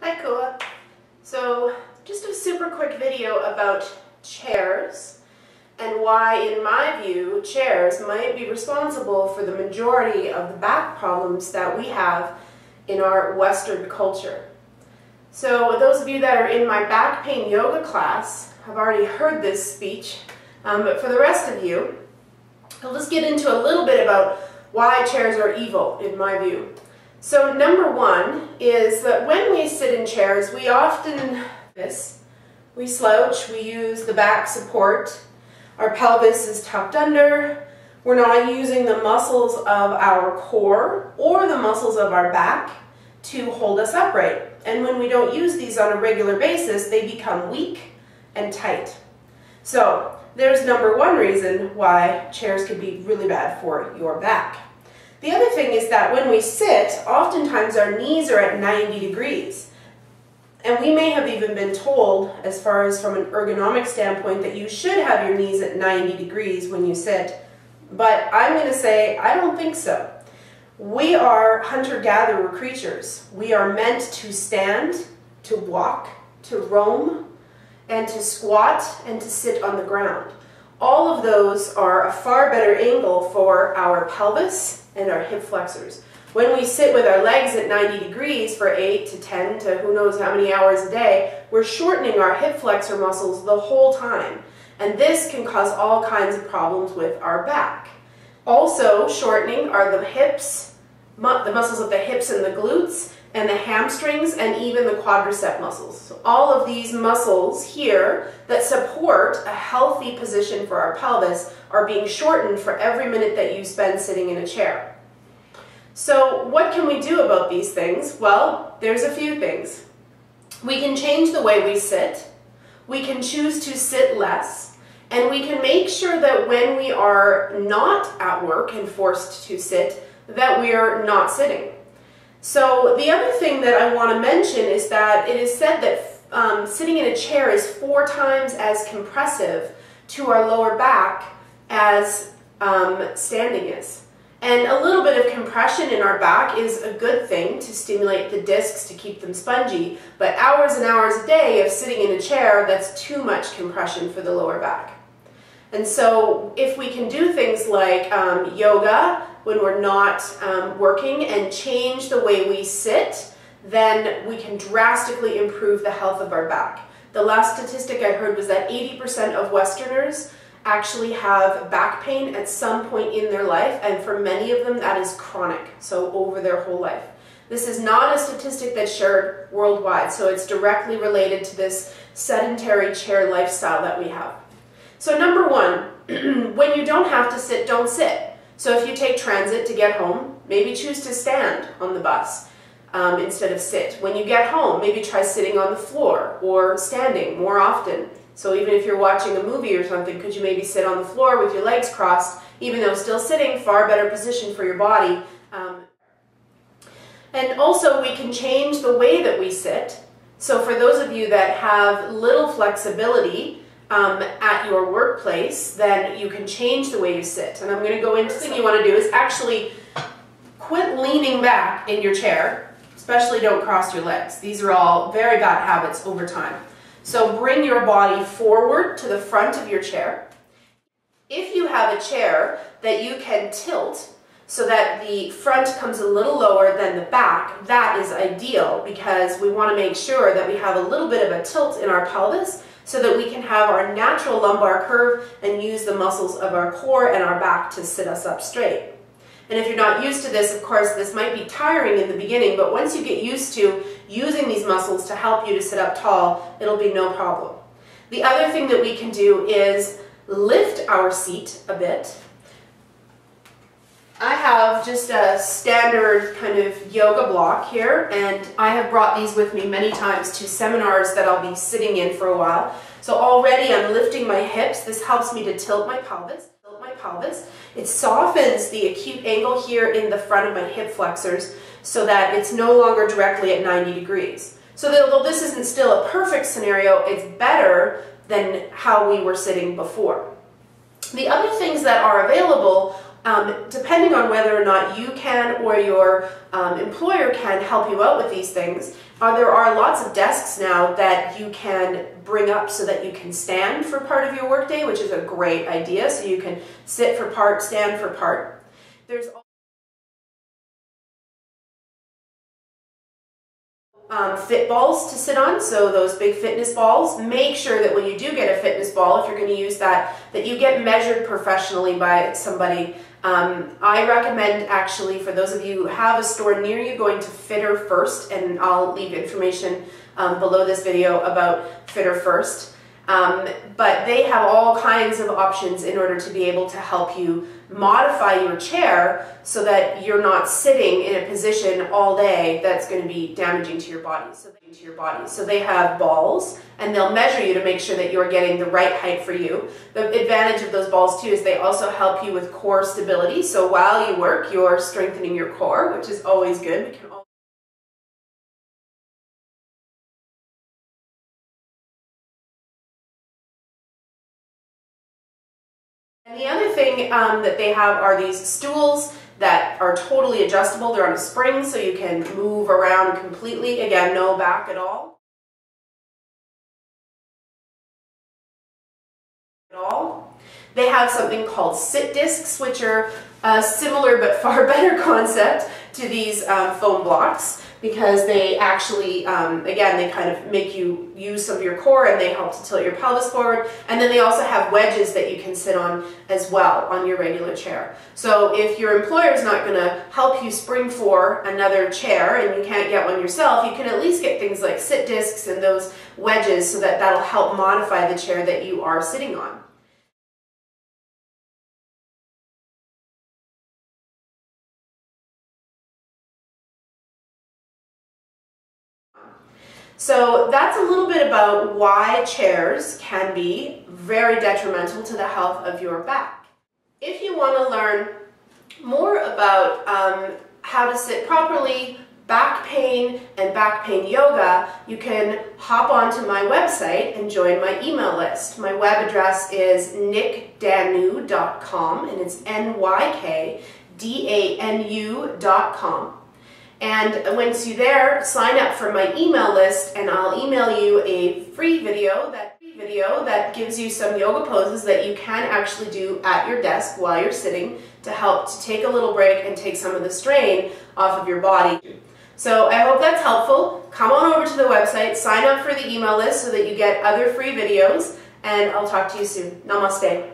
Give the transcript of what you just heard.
Hi Kua. So just a super quick video about chairs and why, in my view, chairs might be responsible for the majority of the back problems that we have in our Western culture. So those of you that are in my back pain yoga class have already heard this speech, but for the rest of you, I'll just get into a little bit about why chairs are evil, in my view. So number one is that when we sit in chairs, we often we slouch, we use the back support, our pelvis is tucked under, we're not using the muscles of our core or the muscles of our back to hold us upright. And when we don't use these on a regular basis, they become weak and tight. So there's number one reason why chairs can be really bad for your back. The other thing is that when we sit, oftentimes our knees are at 90 degrees. And we may have even been told, as far as from an ergonomic standpoint, that you should have your knees at 90 degrees when you sit. But I'm going to say, I don't think so. We are hunter-gatherer creatures. We are meant to stand, to walk, to roam, and to squat, and to sit on the ground. All of those are a far better angle for our pelvis and our hip flexors. When we sit with our legs at 90 degrees for 8 to 10 to who knows how many hours a day, we're shortening our hip flexor muscles the whole time. And this can cause all kinds of problems with our back. Also shortening are the hips, the muscles of the hips and the glutes, and the hamstrings, and even the quadricep muscles. So all of these muscles here that support a healthy position for our pelvis are being shortened for every minute that you spend sitting in a chair. So what can we do about these things? Well, there's a few things. We can change the way we sit, we can choose to sit less, and we can make sure that when we are not at work and forced to sit, that we are not sitting. So the other thing that I want to mention is that it is said that sitting in a chair is 4 times as compressive to our lower back as standing is. And a little bit of compression in our back is a good thing to stimulate the discs to keep them spongy, but hours and hours a day of sitting in a chair, that's too much compression for the lower back. And so if we can do things like yoga when we're not working and change the way we sit, then we can drastically improve the health of our back. The last statistic I heard was that 80% of Westerners actually have back pain at some point in their life, and for many of them that is chronic, so over their whole life. This is not a statistic that's shared worldwide, so it's directly related to this sedentary chair lifestyle that we have. So number one, when you don't have to sit, don't sit. So if you take transit to get home, maybe choose to stand on the bus instead of sit. When you get home, maybe try sitting on the floor or standing more often. So even if you're watching a movie or something, could you maybe sit on the floor with your legs crossed, even though still sitting, far better position for your body. And also we can change the way that we sit. So for those of you that have little flexibility at your workplace, then you can change the way you sit. And I'm going to go into the thing you want to do is actually quit leaning back in your chair, especially don't cross your legs. These are all very bad habits over time. So bring your body forward to the front of your chair. If you have a chair that you can tilt so that the front comes a little lower than the back, that is ideal because we want to make sure that we have a little bit of a tilt in our pelvis so that we can have our natural lumbar curve and use the muscles of our core and our back to sit us up straight. And if you're not used to this, of course, this might be tiring in the beginning, but once you get used to using these muscles to help you to sit up tall, it'll be no problem. The other thing that we can do is lift our seat a bit. I have just a standard kind of yoga block here, and I have brought these with me many times to seminars that I'll be sitting in for a while. So already I'm lifting my hips. This helps me to tilt my pelvis. It softens the acute angle here in the front of my hip flexors so that it's no longer directly at 90 degrees. So that although this isn't still a perfect scenario, it's better than how we were sitting before. The other things that are available depending on whether or not you can or your employer can help you out with these things, there are lots of desks now that you can bring up so that you can stand for part of your workday, which is a great idea. So you can sit for part, stand for part. There's fit balls to sit on, so those big fitness balls. Make sure that when you do get a fitness ball, if you're going to use that, that you get measured professionally by somebody. I recommend, actually, for those of you who have a store near you, going to Fitter First, and I'll leave information below this video about Fitter First. But they have all kinds of options in order to be able to help you modify your chair so that you're not sitting in a position all day that's going to be damaging to your body. So they have balls, and they'll measure you to make sure that you're getting the right height for you. The advantage of those balls too is they also help you with core stability. So while you work, you're strengthening your core, which is always good. And the other thing that they have are these stools that are totally adjustable. They're on a spring, so you can move around completely. Again, no back at all. They have something called sit discs, which are a similar but far better concept to these foam blocks, because they actually, again, they kind of make you use some of your core, and they help to tilt your pelvis forward. And then they also have wedges that you can sit on as well on your regular chair. So if your employer is not going to help you spring for another chair and you can't get one yourself, you can at least get things like sit discs and those wedges, so that that'll help modify the chair that you are sitting on. So that's a little bit about why chairs can be very detrimental to the health of your back. If you want to learn more about how to sit properly, back pain, and back pain yoga, you can hop onto my website and join my email list. My web address is nykdanu.com, and it's nykdanu.com. And once you're there, sign up for my email list, and I'll email you a free video that gives you some yoga poses that you can actually do at your desk while you're sitting to help to take a little break and take some of the strain off of your body. So I hope that's helpful. Come on over to the website, sign up for the email list so that you get other free videos, and I'll talk to you soon. Namaste.